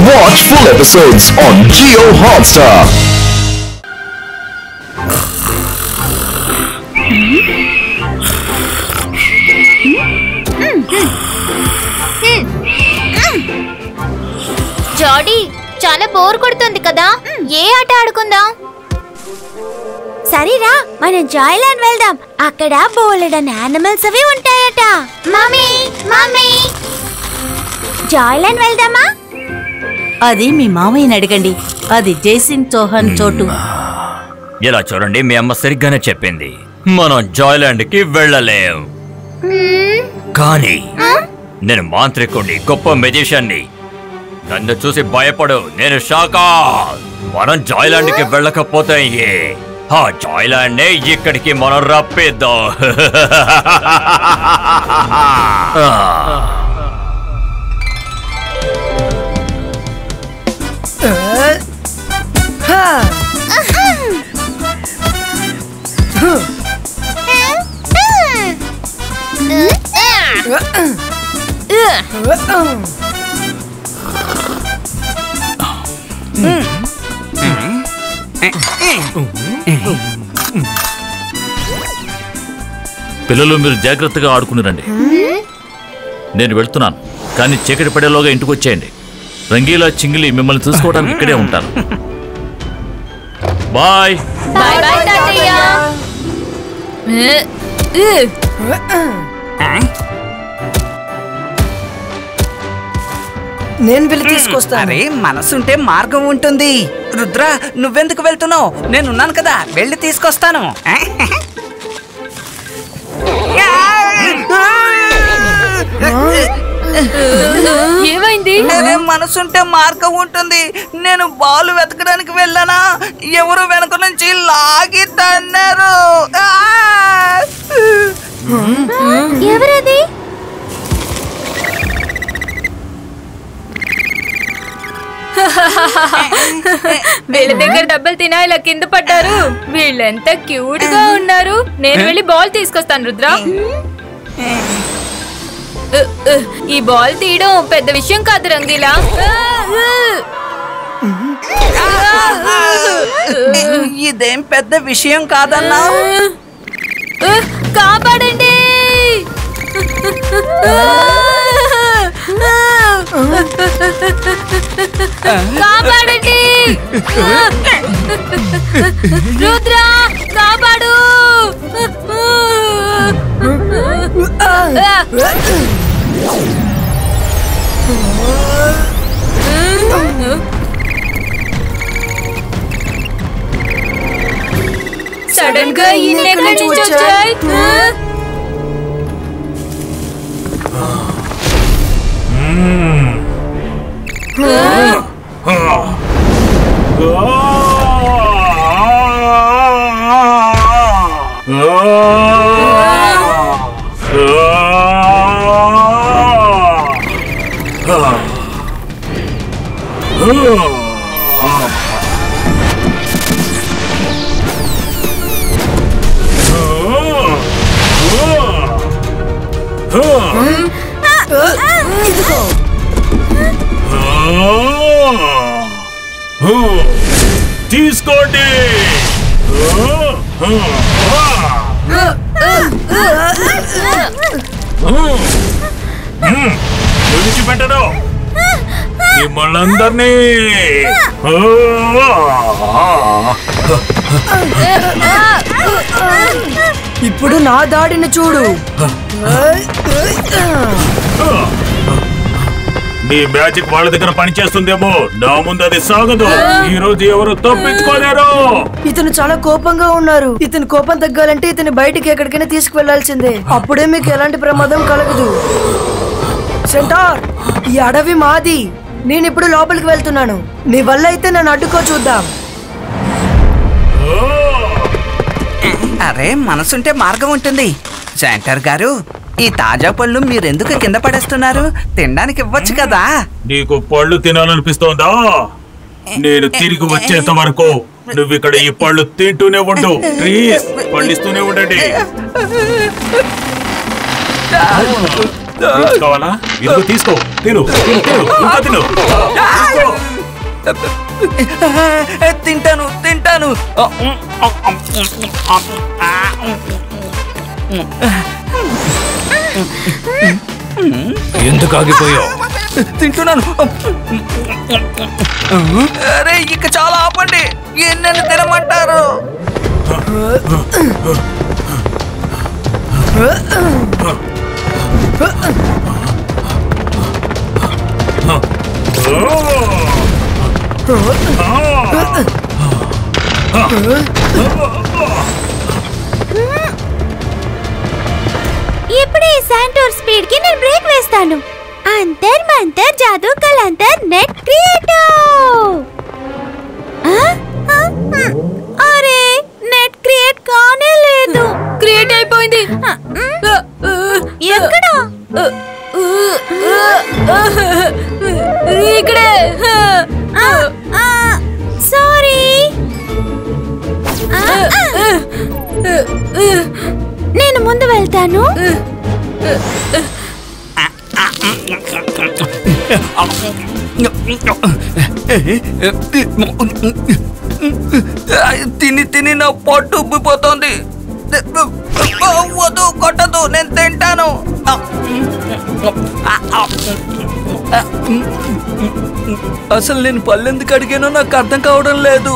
Watch full episodes on Jio Hotstar. జాడీ చాలా bore కొడుతుంది కదా, ఏ ఆట ఆడుకుందాం? సరేరా, మనం జాయ్లాండ్ వెళ్దాం. అక్కడ బోలెడన్ యానిమల్స్ అవి ఉంటాయట. మమ్మీ మమ్మీ జాయ్లాండ్ వెళ్దామా? అది మీ మామయ్యని అడగండి. అది జైసింగ్ చౌహాన్ చోటు. ఇలా చూడండి, మీ అమ్మ సరిగ్గానే చెప్పింది. మనం జాయ్లాండ్ కి వెళ్ళలేం. కానీ నేను మాంత్రికుడిని, గొప్ప మెజిషియన్ని. నన్ను చూసి భయపడు, నేను షాకా. మనం జాయ్లాండ్ కి వెళ్ళకపోతే ఆ జాయ్లాండ్ నే ఇక్కడికి మనం రప్పిద్దాం. పిల్లలు, మీరు జాగ్రత్తగా ఆడుకుని రండి. నేను వెళ్తున్నాను, కానీ చీకటి పడేలోగా ఇంటికి వచ్చేయండి. రంగీలా, చింగిలి మిమ్మల్ని చూసుకోవడానికి ఇక్కడే ఉంటాను. బాయ్. నేను వెళ్ళి తీసుకొస్తాను. అరే, మనసుంటే మార్గం ఉంటుంది. రుద్ర, నువ్వెందుకు వెళ్తున్నావు? నేనున్నాను కదా, వెళ్ళి తీసుకొస్తాను. ఏమైంది? మనసుంటే మార్గం ఉంటుంది. నేను బాల్ వెతకడానికి వెళ్ళానా, ఎవరు వెనక నుంచి లాగి తన్నారు. ఎవరది? వీళ్ళ దగ్గర డబ్బులు తినా ఇలా కింద పడ్డారు. వీళ్ళెంత క్యూట్ గా ఉన్నారు. నేను వెళ్ళి బాల్ తీసుకొస్తాను. రుద్ర, ఈ బాల్ తీయడం పెద్ద విషయం కాదు రంగీలా. ఇదేం పెద్ద విషయం కాదన్నా. కాపాడండి. కాపాడండి. రుద్ర, కాపాడు. సడన్ గా ఎక్కడి నుంచి వచ్చాయి? తీసుకోండి. విడిచిపెట్టను మిమ్మల్నందరినీ. ఇప్పుడు నా దాడిని చూడు. నీ మ్యాజిక్ వాళ్ళ దగ్గర పనిచేస్తుందేమో, నా ముందు అది సాగదు. ఈ రోజు ఎవరు తప్పించుకోలేరు. ఇతను చాలా కోపంగా ఉన్నారు. ఇతని కోపం తగ్గాలంటే ఇతని బయటికి ఎక్కడికైనా తీసుకువెళ్లాల్సిందే. అప్పుడే మీకు ఎలాంటి ప్రమాదం కలగదు. సెంటార్, ఈ అడవి మాది. నేను ఇప్పుడు లోపలికి వెళ్తున్నాను. నీ వల్ల అయితే నన్ను అడ్డుకో, చూద్దాం. అరే, మనసుంటే మార్గం ఉంటుంది. సెంటర్ గారు, ఈ తాజా పళ్ళు మీరెందుకు కింద పడేస్తున్నారు? తినడానికి ఇవ్వచ్చు కదా. నీకు పళ్ళు తినాలనిపిస్తోందా? నేను తిరిగి వచ్చేంత వరకు నువ్వు ఇక్కడ ఈ పళ్ళు తింటూనే ఉండు. ప్లీజ్, పండిస్తూనే ఉండండి. కావాలా? ఇదిగో తీసుకో, తిను తిను తిను, ఇంకా తిను. తింటాను తింటాను. ఎందుకు ఆగిపోయావు? తింటున్నాను. అరే ఇక చాలా ఆపండి, ఎన్నెన్ని తినమంటారు? ఇప్పుడు ఈ శాంటోర్ స్పీడ్ కి నేను బ్రేక్ వేస్తాను. అంతర్ మంతర్ జాదూ కలంతర్ నెట్ క్రియేటో. అరే నెట్ క్రియేట్ కానే లేదు. క్రియేట్ అయిపోయింది. ఎక్కడ? ఇక్కడే. సారీ. నేను ముందు వెళ్తాను. తిని తిని నా పొట్టు ఉబ్బిపోతుంది. వద్దు, కొట్టదు, నేను తింటాను. అసలు నేను పళ్ళెందుకు అడిగానో నాకు అర్థం కావడం లేదు.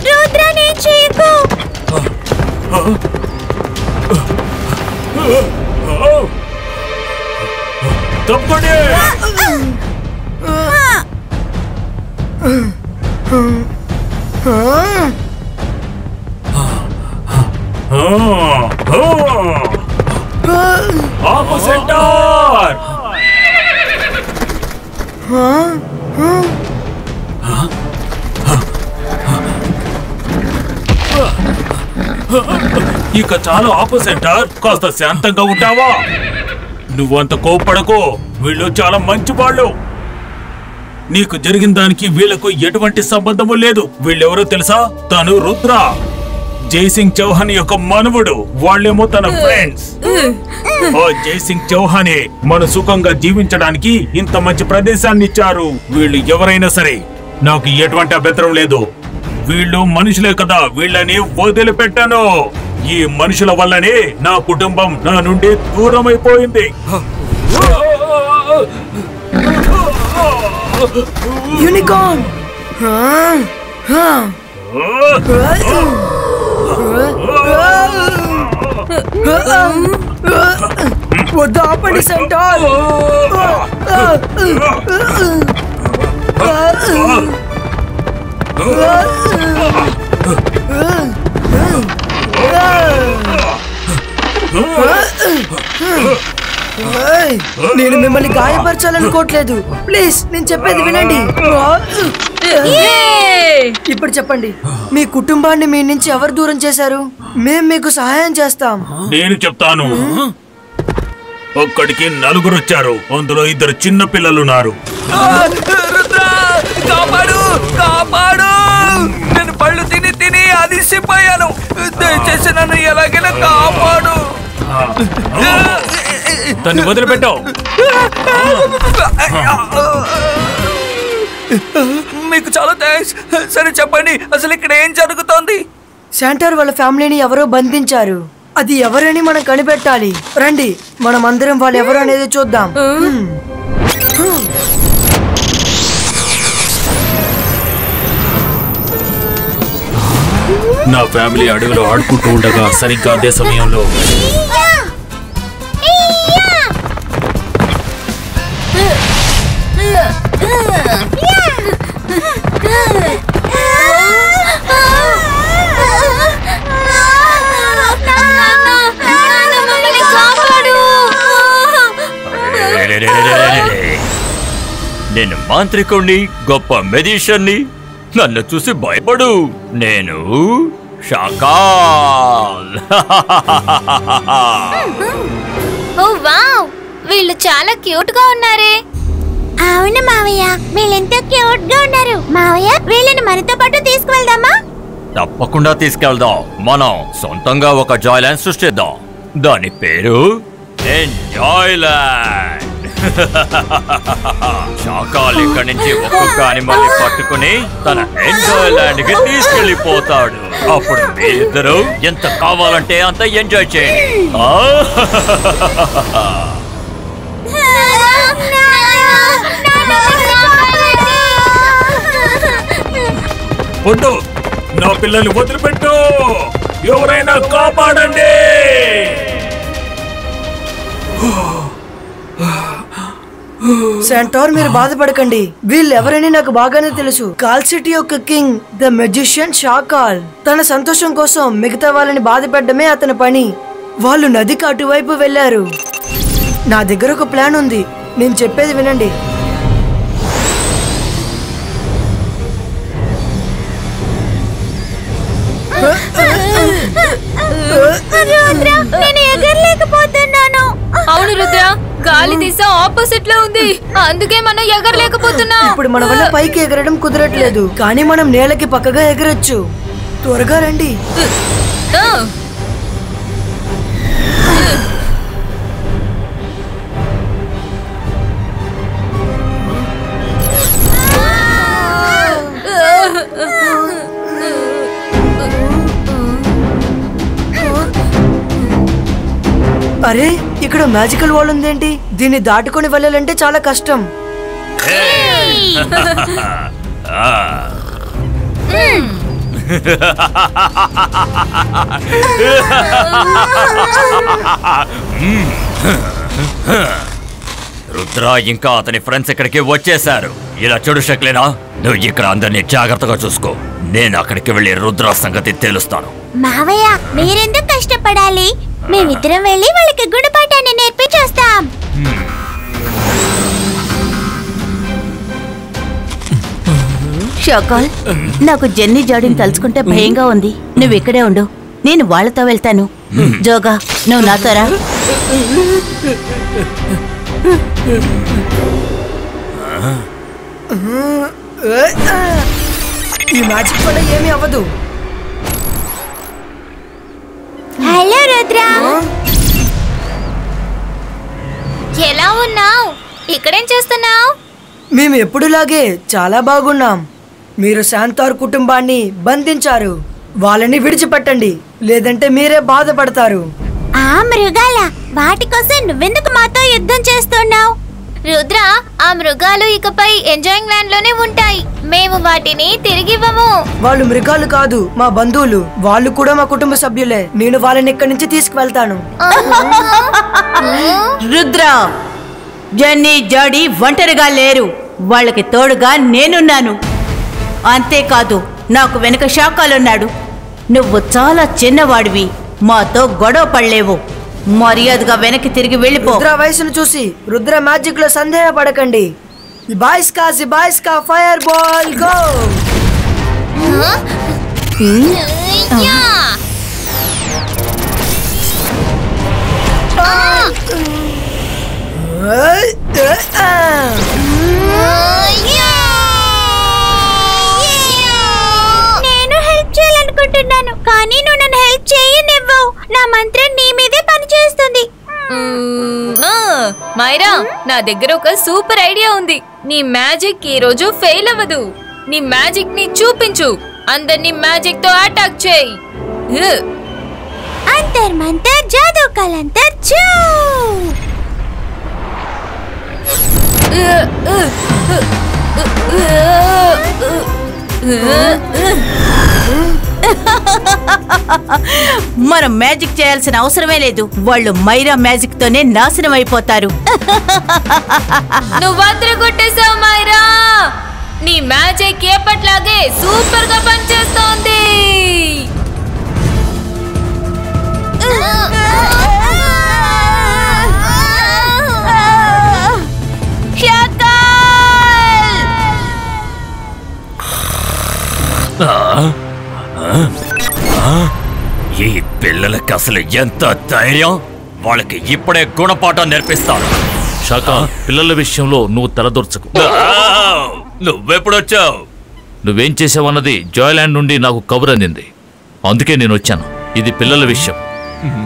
రుద్ర నేను చేయకు. తప్పండి. ఆపు సెంటర్. ఇక చాలా ఆపు సెంటర్, కాస్త శాంతంగా ఉంటావా? నువ్వంత కోప్పడకు, వీళ్ళు చాలా మంచి వాళ్ళు. నీకు జరిగిన దానికి వీళ్లకు ఎటువంటి సంబంధము లేదు. వీళ్ళెవరో తెలుసా? తను రుద్ర, జైసింగ్ చౌహాన్ యొక్క మనవుడు. వాళ్ళేమో తన ఫ్రెండ్స్. ఓ జైసింగ్ చౌహానే మన సుఖంగా జీవించడానికి ఇంత మంచి ప్రదేశాన్ని ఇచ్చారు. వీళ్ళు ఎవరైనా సరే నాకు ఎటువంటి అభ్యంతరం లేదు. వీళ్ళు మనుషులే కదా, వీళ్ళని వదిలిపెట్టాను. ఈ మనుషుల వల్లనే నా కుటుంబం నా నుండి దూరమైపోయింది. యూనికార్న్. వద్దు, ఆపండి సెంటార్. నేను మిమ్మల్ని గాయపరచాలనుకోవట్లేదు. ప్లీజ్ నేను చెప్పేది వినండి. ఇప్పుడు చెప్పండి, మీ కుటుంబాన్ని మీ నుంచి ఎవరు దూరం చేశారు? మేము మీకు సహాయం చేస్తాం. నేను చెప్తాను. ఒక్కడికి నలుగురు వచ్చారు, అందులో 2 చిన్న పిల్లలున్నారు. కాపాడు, కాపాడు. నేను పళ్ళు తిని తిని అలిసిపోయాను. దయచేసి నన్ను ఎలాగైనా కాపాడు. దాన్ని వదిలిపెట్టావు. మీకు చాలా థ్యాంక్స్. సరే చెప్పండి, అసలు ఇక్కడ ఏం జరుగుతోంది? శాంటార్ వాళ్ళ ఫ్యామిలీని ఎవరో బంధించారు. అది ఎవరని మనం కనిపెట్టాలి. రండి, మనం అందరం వాళ్ళు ఎవరు అనేది చూద్దాం. నా ఫ్యామిలీ అడవిలో ఆడుకుంటూ ఉండగా సరిగ్గా అదే సమయంలో నేను మాంత్రికుణ్ణి, గొప్ప మెజిషియన్ని. నన్ను చూసి భయపడు, నేను షాకాల్. ఓ వావ్, వీళ్ళు చాలా క్యూట్ గా ఉన్నారే. అవును మావయ్య, వీళ్ళెంతో క్యూట్ గా ఉన్నారు. మావయ్య, వీళ్ళని మనతో పాటు తీసుకువెళ్దామా? తప్పకుండా తీసుకెళ్దాం. మనం సొంతంగా ఒక జాయ్లాండ్ సృష్టిద్దాం. దాని పేరు ఎంజాయ్లాండ్. షాకాల్ ఇక్కడి నుంచి ఒక్కొక్క అనిమల్ని పట్టుకుని తన ఎంజాయ్లాండ్ కి తీసుకెళ్లిపోతాడు. అప్పుడు మీరిద్దరూ ఎంత కావాలంటే అంత ఎంజాయ్ చేయండి. వద్దు, నా పిల్లల్ని వదిలిపెట్టు. ఎవరైనా కాపాడండి. సెంటార్, మీరు బాధపడకండి. వీళ్ళెవరని నాకు బాగానే తెలుసు. కాల్ సిటీ యొక్క కింగ్ ద మెజిషియన్ షాకాల్. తన సంతోషం కోసం మిగతా వాళ్ళని బాధ పెట్టడమే అతని పని. వాళ్ళు నదికి అటువైపు వెళ్లారు. నా దగ్గర ఒక ప్లాన్ ఉంది, నేను చెప్పేది వినండి. నేను ఎగరలేకపోతున్నాను. అవును రుద్ర, గాలి దిశ ఆపోజిట్ లో ఉంది, అందుకే మనం ఎగరలేకపోతున్నాం. ఇప్పుడు మన వల్ల పైకి ఎగరడం కుదరట్లేదు, కానీ మనం నేలకి పక్కగా ఎగరొచ్చు. త్వరగా రండి. అరే, ఇక్కడ మ్యాజికల్ వాల్ ఉందేంటి? దీన్ని దాటుకొని వెళ్ళాలంటే చాలా కష్టం. రుద్ర ఇంకా అతని ఫ్రెండ్స్ ఇక్కడికి వచ్చేసారు. ఇలా చూడు షక్లీనా, నువ్వు ఇక్కడ అందరినీ జాగ్రత్తగా చూసుకో. నేను అక్కడికి వెళ్ళి రుద్ర సంగతి తెలుస్తాను. మావయ్య, మీరెందుకు కష్టపడాలి? మేమిద్దరం వెళ్ళి వాళ్ళకి గుణపాఠాన్ని నేర్పించేస్తాం. షాకాల్, నాకు జెన్నీ జాడీని తలుచుకుంటే భయంగా ఉంది. నువ్వు ఇక్కడే ఉండు, నేను వాళ్ళతో వెళ్తాను. జోగా, నువ్వు నాతో రా. ఈ మ్యాజిక్ వల్ల ఏమీ అవ్వదు. హలో రుద్ర, ఎలా ఉన్నావు? ఇక్కడేం చేస్తున్నావు? మేము ఎప్పుడులాగే చాలా బాగున్నాం. మీరు శాంతార్ కుటుంబాన్ని బంధించారు. వాళ్ళని విడిచిపెట్టండి, లేదంటే మీరే బాధపడతారు. ఆ మృగాల, వాటి కోసం నువ్వెందుకు మాతో యుద్ధం చేస్తున్నావు? రుద్ర, ఆ మృగాలు ఇకపై ఎంజాయింగ్ ల్యాండ్ లోనే ఉంటాయి. మేము వాటిని తిరిగివ్వము. వాళ్ళు మృగాలు కాదు, మా బంధువులు. వాళ్ళు కూడా మా కుటుంబ సభ్యులే. నేను వాళ్ళని ఇక్కడి నుంచి తీసుకువెళ్తాను. రుద్ర, జెన్నీ జాడీ ఒంటరిగా లేరు, వాళ్ళకి తోడుగా నేనున్నాను. అంతేకాదు, నాకు వెనుక షాకాలున్నాడు. నువ్వు చాలా చిన్నవాడివి, మాతో గొడవ పడలేవు. మర్యాదగా వెనక్కి తిరిగి వెళ్ళిపో. రుద్ర వయసును చూసి రుద్ర మ్యాజిక్ లో సందేహపడకండి. బాయ్స్కా ఫైర్ బాల్ గో. యా! నేను హెల్ప్ చేయాలనుకుంటున్నాను, కానీ నువ్వు నన్ను హెల్ప్ చేయనివ్వవు. నా మంత్రం నీ మీదే పనిచేస్తుంది. మైరా, నా దగ్గర ఒక సూపర్ ఐడియా ఉంది. నీ మ్యాజిక్ ఈ రోజు ఫెయిల్ అవ్వదు. నీ మ్యాజిక్ ని చూపించు. అందరినీ మ్యాజిక్ తో అటాక్ చేయి. అంతర్ మంతర్ జాదూ కలంతర్ చూ. మనం మ్యాజిక్ చేయాల్సిన అవసరమే లేదు. వాళ్ళు మైరా మ్యాజిక్ తోనే నాశనం అయిపోతారు. నువ్వు అదరగొట్టేసావు మైరా. నీ మ్యాజిక్ ఎప్పట్లాగే సూపర్ గా పనిచేస్తోంది. ఈ పిల్లలకి అసలు ఎంత ధైర్యం! వాళ్ళకి ఇప్పుడే గుణపాఠం నేర్పిస్తాను. శాఖ పిల్లల విషయంలో నువ్వు తలదూర్చకు. నువ్వెప్పుడొచ్చావు? నువ్వేం చేసావన్నది జాయ్లాండ్ నుండి నాకు కబురు అందింది. అందుకే నేను వచ్చాను. ఇది పిల్లల విషయం,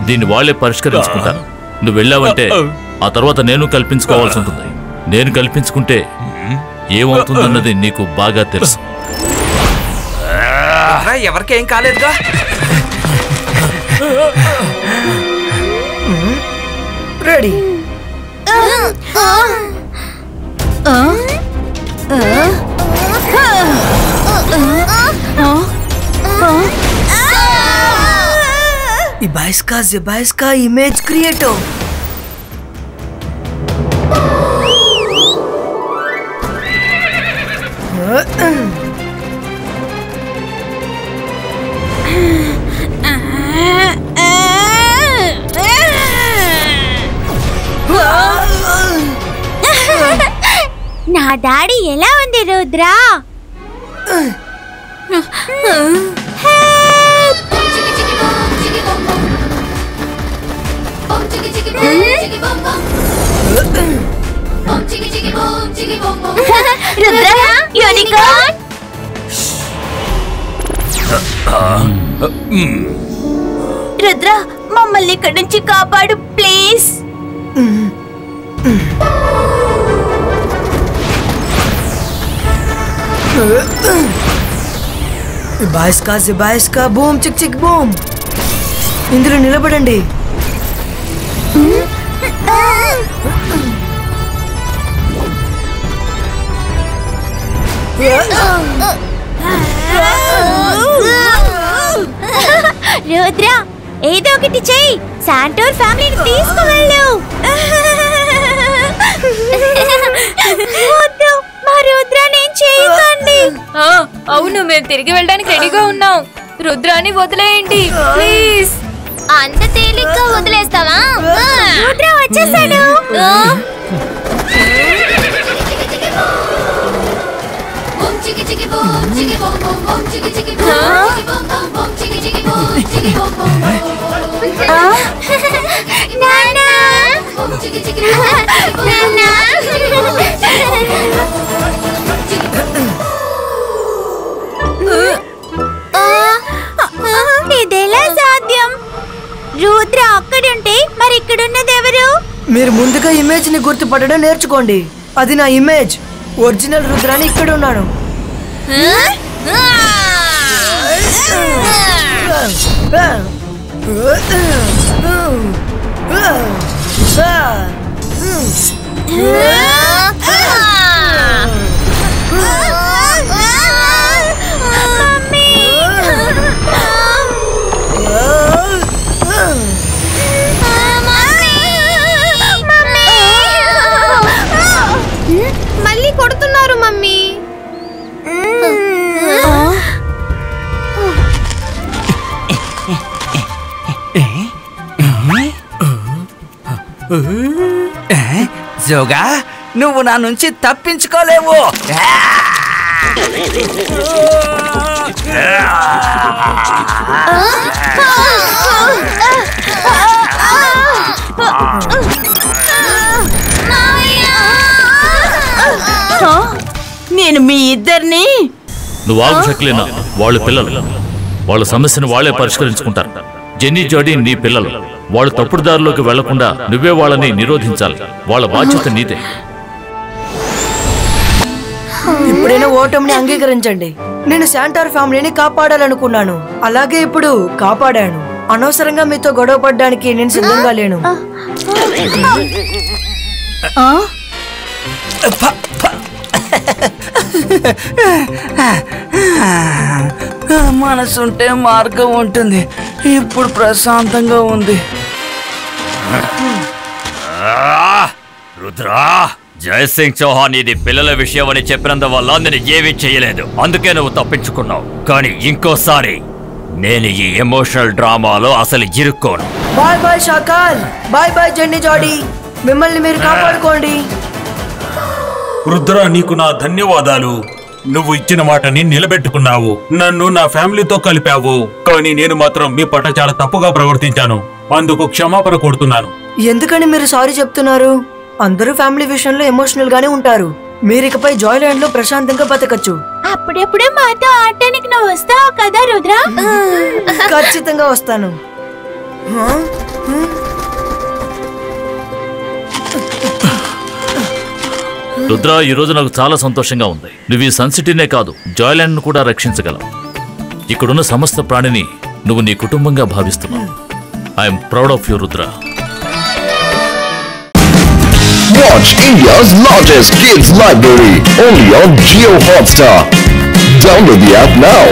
దీన్ని వాళ్లే పరిష్కరించుకుంటాను. నువ్వు వెళ్ళావంటే ఆ తర్వాత నేను కల్పించుకోవాల్సి ఉంటుంది. నేను కల్పించుకుంటే ఏమవుతుందన్నది నీకు బాగా తెలుసు. ఎవరికేం కాలేదుగా. రెడీ. Zebaiska image creator. నా డాడీ ఎలా ఉంది రుద్రా? రుద్రా, యూనికార్న్. రుద్రా, మమ్మల్ని ఇక్కడి నుంచి కాపాడు ప్లీజ్. Zebaiska boom చిక్ చిక్ boom. ఇందులో నిలబడండి. రుద్రా, ఏదో ఒకటి చెయ్యి. శాంటోర్ ఫ్యామిలీని తీసుకువెళ్ళు. వద్దు, మా రుద్రాని ఏం చేయకండి. అవును, మేము తిరిగి వెళ్ళడానికి రెడీగా ఉన్నాం. రుద్రాని వదిలేయండి ప్లీజ్. అంత తేలిగ్గా వదిలేస్తావా? రుద్రా వచ్చేసాడు. ఇదెలా సాధ్యం? రుద్ర అక్కడుంటే మరి ఇక్కడున్నది ఎవరు? మీరు ముందుగా ఇమేజ్ ని గుర్తుపట్టడం నేర్చుకోండి. అది నా ఇమేజ్. ఒరిజినల్ రుద్రాని ఇక్కడ ఉన్నాను. మళ్ళీ కొడుతున్నారు మమ్మీ. జోగా, నువ్వు నా నుంచి తప్పించుకోలేవు. నేను మీ ఇద్దరిని. నువ్వు ఆగు షక్లీనా, వాళ్ళు పిల్లలు. వాళ్ళ సమస్యను వాళ్లే పరిష్కరించుకుంటారు. జెన్నీ జాడీ నీ పిల్లలు. వాళ్ళు తప్పుడు దారిలోకి వెళ్లకుండా నువ్వే వాళ్ళని నిరోధించాలి. వాళ్ళ బాధ్యత నీదే. ఇప్పుడైనా ఓటమిని అంగీకరించండి. నేను శాంటార్ ఫ్యామిలీని కాపాడాలనుకున్నాను, అలాగే ఇప్పుడు కాపాడాను. అనవసరంగా మీతో గొడవ పడ్డానికి నేను సిద్ధంగా లేను. మనసుంటే మార్గం ఉంటుంది. ఇప్పుడు ప్రశాంతంగా ఉంది. రుద్రా, జయసింగ్ చౌహాన్ ఇది పిల్లల విషయం అని చెప్పినందువల్ల నేను ఏమీ చేయలేదు. అందుకే నువ్వు తప్పించుకున్నావు. కానీ ఇంకోసారి నేను ఈ ఎమోషనల్ డ్రామాలో అసలు ఇరుక్కోను. Bye bye Shakaal, bye bye Jenny జాడీ. మిమ్మల్ని మీరు కాపాడుకోండి. రుద్ర, నీకు నా ధన్యవాదాలు. నువ్వు ఇచ్చిన మాటని నిలబెట్టుకున్నావు. నన్ను నా ఫ్యామిలీతో కలిపావు. కానీ నేను మాత్రం మీ పట్ల చాలా తప్పుగా ప్రవర్తించాను. అందుకు క్షమాపణ కోరుతున్నాను. ఎందుకని మీరు సారీ చెప్తున్నారు? అందరూ ఫ్యామిలీ విషయంలో ఎమోషనల్ గానే ఉంటారు. మీరు ఇకపై జాయ్లాండ్ లో ప్రశాంతంగా బతకచ్చు. అప్పుడప్పుడు మాతో ఆడటానికి నువ్వు వస్తావు కదా రుద్ర? ఖచ్చితంగా వస్తాను. రుద్ర, ఈ రోజు నాకు చాలా సంతోషంగా ఉంది. నువ్వు ఈ సన్ సిటీనే కాదు, జాయ్లాండ్ ను కూడా రక్షించగలవు. ఇక్కడున్న సమస్త ప్రాణిని నువ్వు నీ కుటుంబంగా భావిస్తున్నావు. I'm proud of you Rudra. Watch India's largest kids library only on Jio Hotstar. Download the app now.